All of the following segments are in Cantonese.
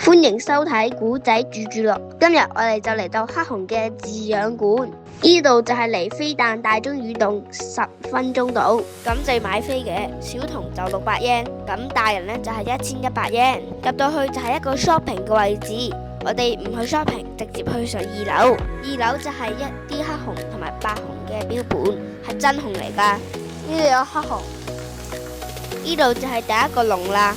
歡迎收睇古仔住住樂。今日我哋就嚟到黑熊嘅飼養館，呢度就係離飛彈大鐘乳洞10分鐘到。咁就要買飛嘅，小童就600yen，咁大人呢就係1100yen。入到去就係一個 shopping 嘅位置，我哋唔去 shopping，直接去上2樓。2樓就係一啲黑熊同埋白熊嘅標本，係真熊嚟㗎。呢度有黑熊，呢度就係第一個籠啦。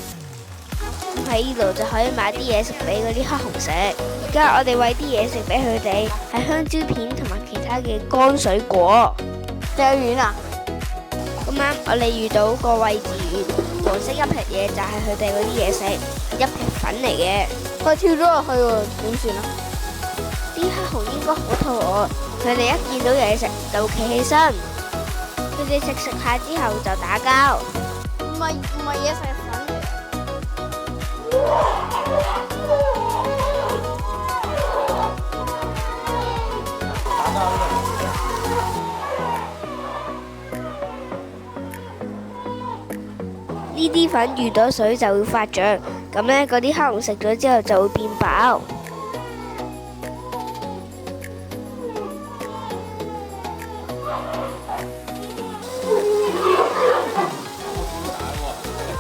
喺呢度就可以買啲嘢食俾嗰啲黑熊食。而家我哋餵啲嘢食俾佢哋，係香蕉片同埋其他嘅乾水果。幼兒園啊！咁啱我哋遇到個餵飼員，黃色一撇嘢就係佢哋嗰啲嘢食，一撇粉嚟嘅。佢跳咗落去喎，點算啊？啲黑熊應該好肚餓，佢哋一見到嘢食就企起身。佢哋食下之後就打交。唔係嘢食粉嚟。呢啲粉遇到水就會發脹，咁呢嗰啲黑熊食咗之後就會變飽。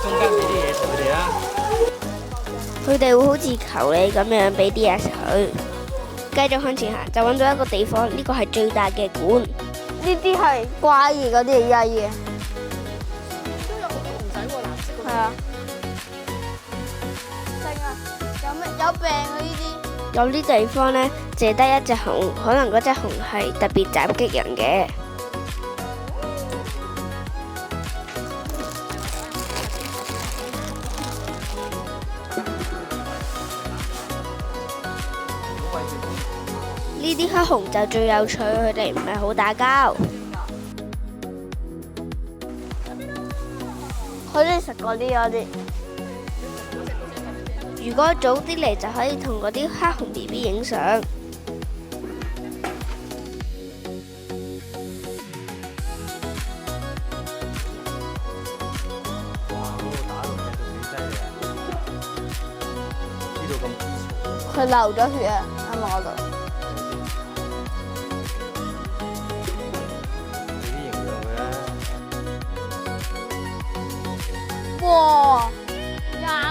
中間俾啲嘢食佢哋啦。佢哋會好似求你咁樣俾啲嘢食佢。繼續向前行就揾到一個地方，呢個係最大嘅館。呢啲係乖嘅嗰啲係曳嘅。都有好多熊仔喎，藍色嗰啲。係啊。剩啊！有病啊呢啲。有啲地方呢，淨係得一隻熊，可能嗰隻熊係特別襲擊人嘅。呢啲黑熊就最有趣，佢哋唔係好打交。佢哋食嗰啲。如果早啲嚟就可以同嗰啲黑熊 BB 影相。佢流咗血啊！喺我度。俾啲營養佢啦。哇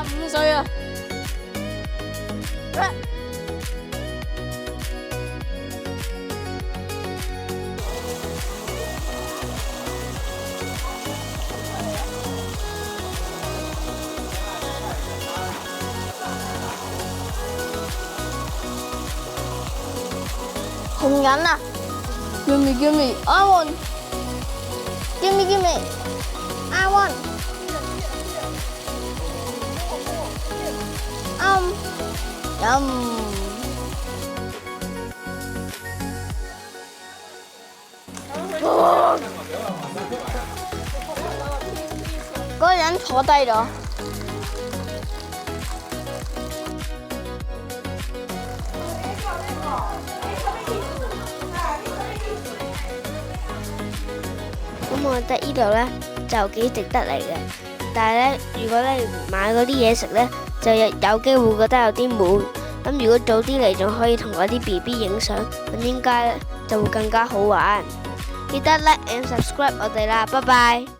！25歲啊！紅人啊 ！Give me, I want. Give me, I want. 嗰個人坐低咗。咁我覺得呢度呢就幾值得嚟嘅，但係呢，如果你唔買嗰啲嘢食呢，就有機會覺得有啲悶。咁如果早啲嚟，仲可以同嗰啲 BB 影相，咁應該就會更加好玩。記得 like and subscribe 我哋啦，拜拜。